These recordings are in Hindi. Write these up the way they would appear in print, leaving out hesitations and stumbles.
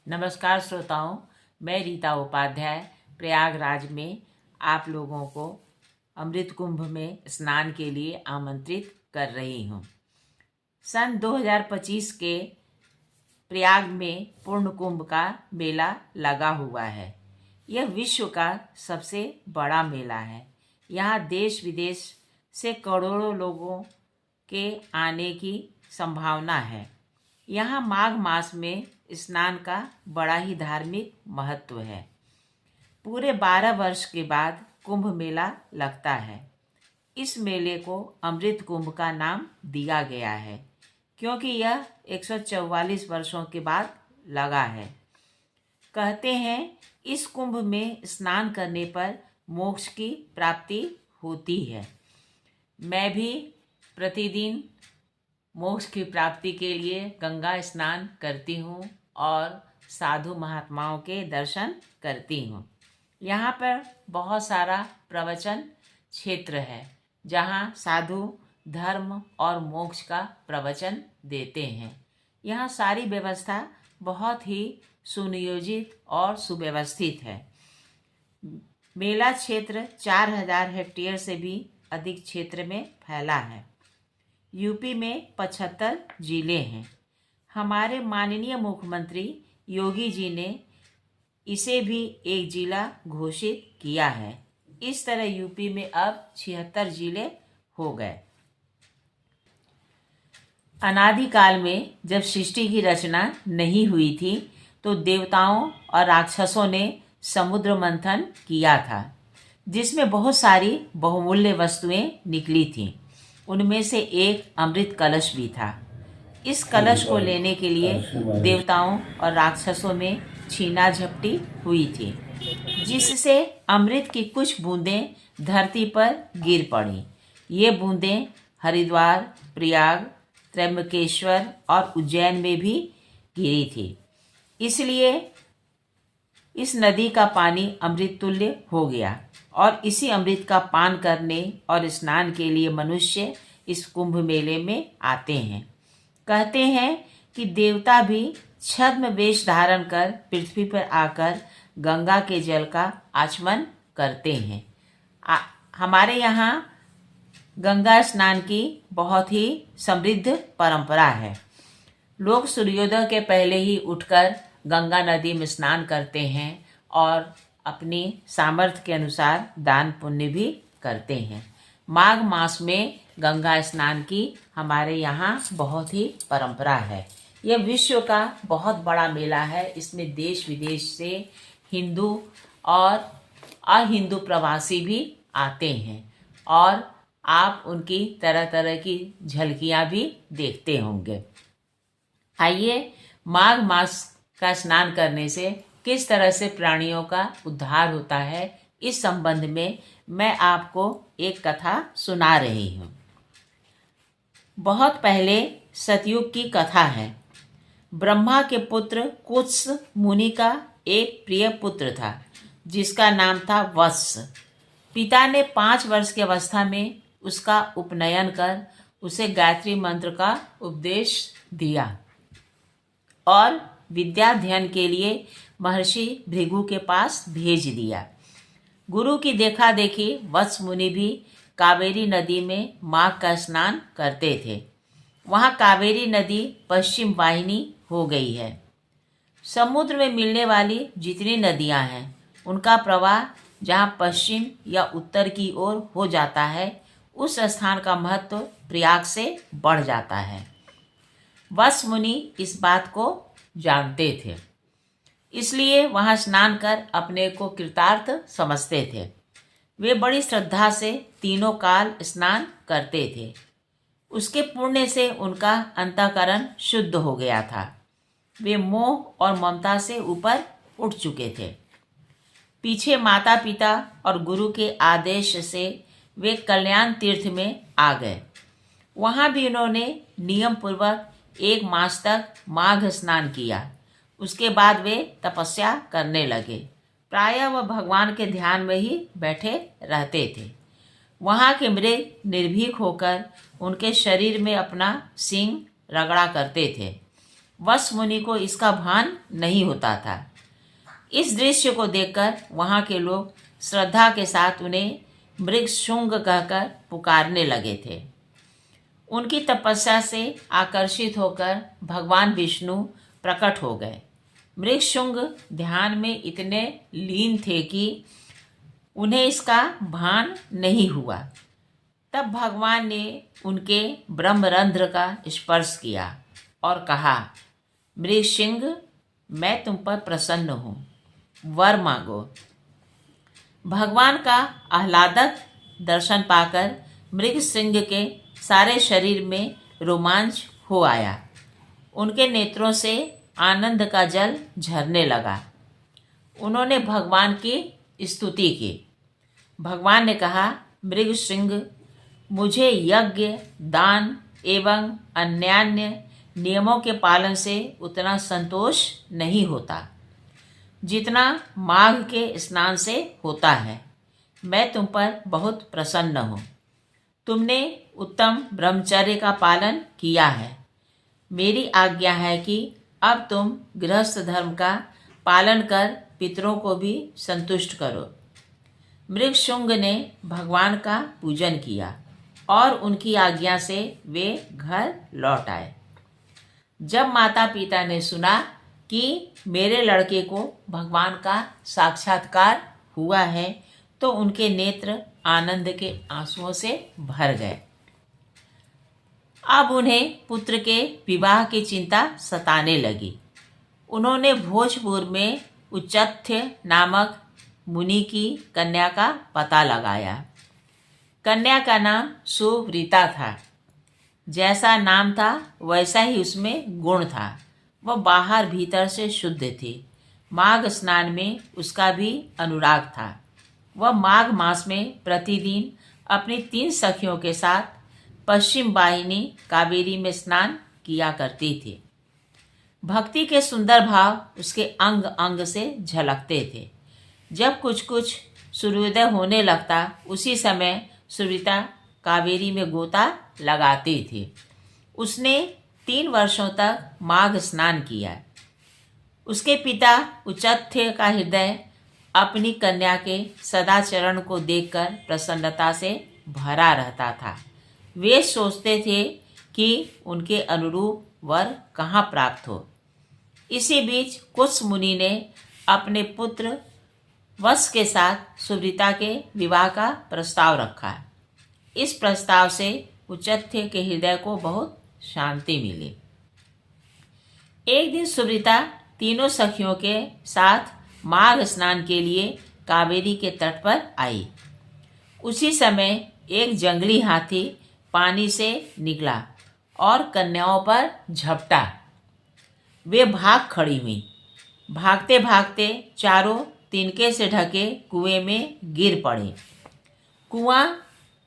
नमस्कार श्रोताओं, मैं रीता उपाध्याय प्रयागराज में आप लोगों को अमृत कुंभ में स्नान के लिए आमंत्रित कर रही हूँ। सन 2025 के प्रयाग में पूर्ण कुंभ का मेला लगा हुआ है। यह विश्व का सबसे बड़ा मेला है। यहाँ देश विदेश से करोड़ों लोगों के आने की संभावना है। यहाँ माघ मास में स्नान का बड़ा ही धार्मिक महत्व है। पूरे 12 वर्ष के बाद कुंभ मेला लगता है। इस मेले को अमृत कुंभ का नाम दिया गया है क्योंकि यह 144 वर्षों के बाद लगा है। कहते हैं इस कुंभ में स्नान करने पर मोक्ष की प्राप्ति होती है। मैं भी प्रतिदिन मोक्ष की प्राप्ति के लिए गंगा स्नान करती हूँ और साधु महात्माओं के दर्शन करती हूँ। यहाँ पर बहुत सारा प्रवचन क्षेत्र है जहाँ साधु धर्म और मोक्ष का प्रवचन देते हैं। यहाँ सारी व्यवस्था बहुत ही सुनियोजित और सुव्यवस्थित है। मेला क्षेत्र 4000 हेक्टेयर से भी अधिक क्षेत्र में फैला है। यूपी में 75 जिले हैं। हमारे माननीय मुख्यमंत्री योगी जी ने इसे भी एक जिला घोषित किया है। इस तरह यूपी में अब 76 जिले हो गए। अनादिकाल में जब सृष्टि की रचना नहीं हुई थी तो देवताओं और राक्षसों ने समुद्र मंथन किया था, जिसमें बहुत सारी बहुमूल्य वस्तुएं निकली थीं। उनमें से एक अमृत कलश भी था। इस कलश को लेने के लिए देवताओं और राक्षसों में छीना झपटी हुई थी, जिससे अमृत की कुछ बूंदें धरती पर गिर पड़ी। ये बूंदें हरिद्वार, प्रयाग, त्र्यंबकेश्वर और उज्जैन में भी गिरी थी। इसलिए इस नदी का पानी अमृत तुल्य हो गया और इसी अमृत का पान करने और स्नान के लिए मनुष्य इस कुंभ मेले में आते हैं। कहते हैं कि देवता भी छद्म वेश धारण कर पृथ्वी पर आकर गंगा के जल का आचमन करते हैं। हमारे यहाँ गंगा स्नान की बहुत ही समृद्ध परंपरा है। लोग सूर्योदय के पहले ही उठकर गंगा नदी में स्नान करते हैं और अपनी सामर्थ्य के अनुसार दान पुण्य भी करते हैं। माघ मास में गंगा स्नान की हमारे यहाँ बहुत ही परंपरा है। यह विश्व का बहुत बड़ा मेला है। इसमें देश विदेश से हिंदू और अहिंदू प्रवासी भी आते हैं और आप उनकी तरह तरह की झलकियाँ भी देखते होंगे। आइए, माघ मास का स्नान करने से किस तरह से प्राणियों का उद्धार होता है, इस संबंध में मैं आपको एक कथा सुना रही हूँ। बहुत पहले सतयुग की कथा है। ब्रह्मा के पुत्र कुत्स मुनि का एक प्रिय पुत्र था जिसका नाम था वत्स। पिता ने 5 वर्ष की अवस्था में उसका उपनयन कर उसे गायत्री मंत्र का उपदेश दिया और विद्याध्ययन के लिए महर्षि भृगु के पास भेज दिया। गुरु की देखा देखी वत्स मुनि भी कावेरी नदी में माघ का स्नान करते थे। वहाँ कावेरी नदी पश्चिम वाहिनी हो गई है। समुद्र में मिलने वाली जितनी नदियाँ हैं उनका प्रवाह जहाँ पश्चिम या उत्तर की ओर हो जाता है, उस स्थान का महत्व प्रयाग से बढ़ जाता है। वत्स मुनि इस बात को जानते थे, इसलिए वहाँ स्नान कर अपने को कृतार्थ समझते थे। वे बड़ी श्रद्धा से तीनों काल स्नान करते थे। उसके पुण्य से उनका अंतःकरण शुद्ध हो गया था। वे मोह और ममता से ऊपर उठ चुके थे। पीछे माता पिता और गुरु के आदेश से वे कल्याण तीर्थ में आ गए। वहाँ भी उन्होंने नियम पूर्वक 1 मास तक माघ स्नान किया। उसके बाद वे तपस्या करने लगे। प्रायः वह भगवान के ध्यान में ही बैठे रहते थे। वहाँ के मृग निर्भीक होकर उनके शरीर में अपना सींग रगड़ा करते थे। वत्स मुनि को इसका भान नहीं होता था। इस दृश्य को देखकर वहाँ के लोग श्रद्धा के साथ उन्हें मृगशृंग कहकर पुकारने लगे थे। उनकी तपस्या से आकर्षित होकर भगवान विष्णु प्रकट हो गए। मृगशृंग ध्यान में इतने लीन थे कि उन्हें इसका भान नहीं हुआ। तब भगवान ने उनके ब्रह्मरंध्र का स्पर्श किया और कहा, मृगशृंग, मैं तुम पर प्रसन्न हूँ, वर मांगो। भगवान का आह्लादक दर्शन पाकर मृगशृंग के सारे शरीर में रोमांच हो आया। उनके नेत्रों से आनंद का जल झरने लगा। उन्होंने भगवान की स्तुति की। भगवान ने कहा, मृगशृंग, मुझे यज्ञ, दान एवं अन्यान्य नियमों के पालन से उतना संतोष नहीं होता जितना माघ के स्नान से होता है। मैं तुम पर बहुत प्रसन्न हूँ। तुमने उत्तम ब्रह्मचर्य का पालन किया है। मेरी आज्ञा है कि अब तुम गृहस्थ धर्म का पालन कर पितरों को भी संतुष्ट करो। मृगशृंग ने भगवान का पूजन किया और उनकी आज्ञा से वे घर लौट आए। जब माता पिता ने सुना कि मेरे लड़के को भगवान का साक्षात्कार हुआ है तो उनके नेत्र आनंद के आंसुओं से भर गए। अब उन्हें पुत्र के विवाह की चिंता सताने लगी। उन्होंने भोजपुर में उच्चथ्य नामक मुनि की कन्या का पता लगाया। कन्या का नाम सुव्रता था। जैसा नाम था वैसा ही उसमें गुण था। वह बाहर भीतर से शुद्ध थी। माघ स्नान में उसका भी अनुराग था। वह माघ मास में प्रतिदिन अपनी 3 सखियों के साथ पश्चिम वाहिनी कावेरी में स्नान किया करती थी। भक्ति के सुंदर भाव उसके अंग अंग से झलकते थे। जब कुछ कुछ सूर्योदय होने लगता उसी समय सुव्रता कावेरी में गोता लगाती थी। उसने 3 वर्षों तक माघ स्नान किया। उसके पिता उच्चथ्य का हृदय अपनी कन्या के सदाचरण को देखकर प्रसन्नता से भरा रहता था। वे सोचते थे कि उनके अनुरूप वर कहाँ प्राप्त हो। इसी बीच कुछ मुनि ने अपने पुत्र वत्स के साथ सुव्रता के विवाह का प्रस्ताव रखा। इस प्रस्ताव से उच्चथ्य के हृदय को बहुत शांति मिली। एक दिन सुव्रता तीनों सखियों के साथ माघ स्नान के लिए कावेरी के तट पर आई। उसी समय एक जंगली हाथी पानी से निकला और कन्याओं पर झपटा। वे भाग खड़ी हुई। भागते भागते चारों तिनके से ढके कुएं में गिर पड़े। कुआं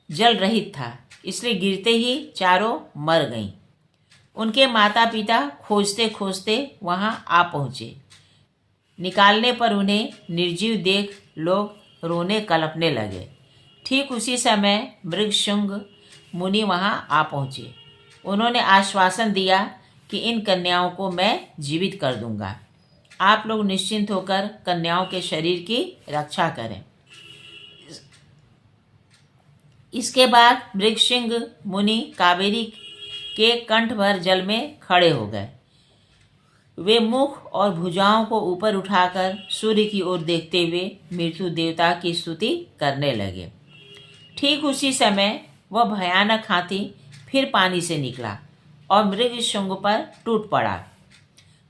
जल रहित था, इसलिए गिरते ही चारों मर गईं। उनके माता पिता खोजते खोजते वहां आ पहुँचे। निकालने पर उन्हें निर्जीव देख लोग रोने कलपने लगे। ठीक उसी समय मृगशृंग मुनि वहां आ पहुँचे। उन्होंने आश्वासन दिया कि इन कन्याओं को मैं जीवित कर दूंगा। आप लोग निश्चिंत होकर कन्याओं के शरीर की रक्षा करें। इसके बाद मृगशृंग मुनि कावेरी के कंठ भर जल में खड़े हो गए। वे मुख और भुजाओं को ऊपर उठाकर सूर्य की ओर देखते हुए मृत्यु देवता की स्तुति करने लगे। ठीक उसी समय वह भयानक हाथी फिर पानी से निकला और मृगशृंग पर टूट पड़ा।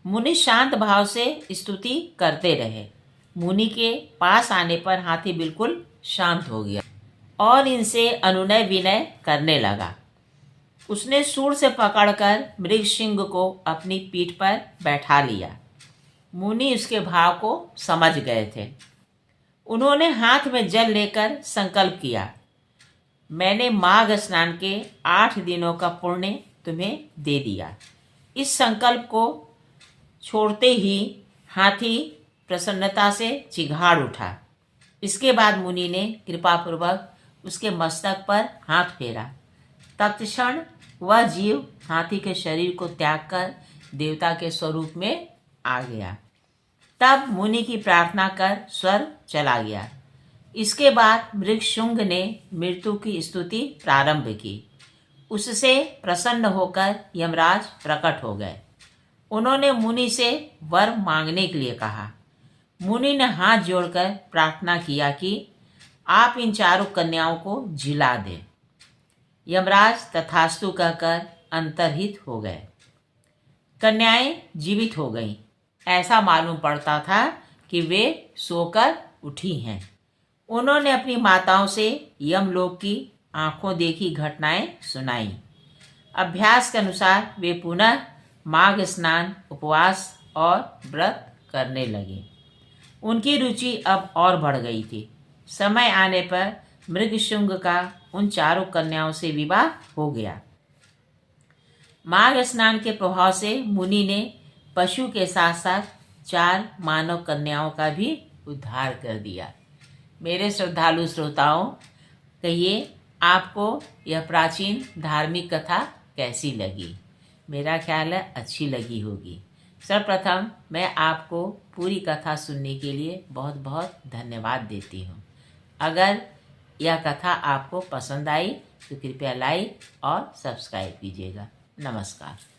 मुनि शांत भाव से स्तुति करते रहे। मुनि के पास आने पर हाथी बिल्कुल शांत हो गया और इनसे अनुनय विनय करने लगा। उसने सूंड से पकड़कर मृगशृंग को अपनी पीठ पर बैठा लिया। मुनि उसके भाव को समझ गए थे। उन्होंने हाथ में जल लेकर संकल्प किया, मैंने माघ स्नान के 8 दिनों का पुण्य तुम्हें दे दिया। इस संकल्प को छोड़ते ही हाथी प्रसन्नता से चिघाड़ उठा। इसके बाद मुनि ने कृपापूर्वक उसके मस्तक पर हाथ फेरा। तत्क्षण वह जीव हाथी के शरीर को त्याग कर देवता के स्वरूप में आ गया। तब मुनि की प्रार्थना कर स्वर्ग चला गया। इसके बाद मृगशुंग ने मृत्यु की स्तुति प्रारंभ की। उससे प्रसन्न होकर यमराज प्रकट हो गए। उन्होंने मुनि से वर मांगने के लिए कहा। मुनि ने हाथ जोड़कर प्रार्थना किया कि आप इन चारों कन्याओं को जिला दें। यमराज तथास्तु कहकर अंतर्हित हो गए। कन्याएं जीवित हो गईं। ऐसा मालूम पड़ता था कि वे सोकर उठी हैं। उन्होंने अपनी माताओं से यमलोक की आंखों देखी घटनाएं सुनाई। अभ्यास के अनुसार वे पुनः माघ स्नान, उपवास और व्रत करने लगे। उनकी रुचि अब और बढ़ गई थी। समय आने पर मृगशुंग का उन चारों कन्याओं से विवाह हो गया। माघ स्नान के प्रभाव से मुनि ने पशु के साथ साथ 4 मानव कन्याओं का भी उद्धार कर दिया। मेरे श्रद्धालु श्रोताओं, कहिए आपको यह प्राचीन धार्मिक कथा कैसी लगी? मेरा ख्याल है अच्छी लगी होगी। सर्वप्रथम मैं आपको पूरी कथा सुनने के लिए बहुत बहुत धन्यवाद देती हूँ। अगर यह कथा आपको पसंद आई तो कृपया लाइक और सब्सक्राइब कीजिएगा। नमस्कार।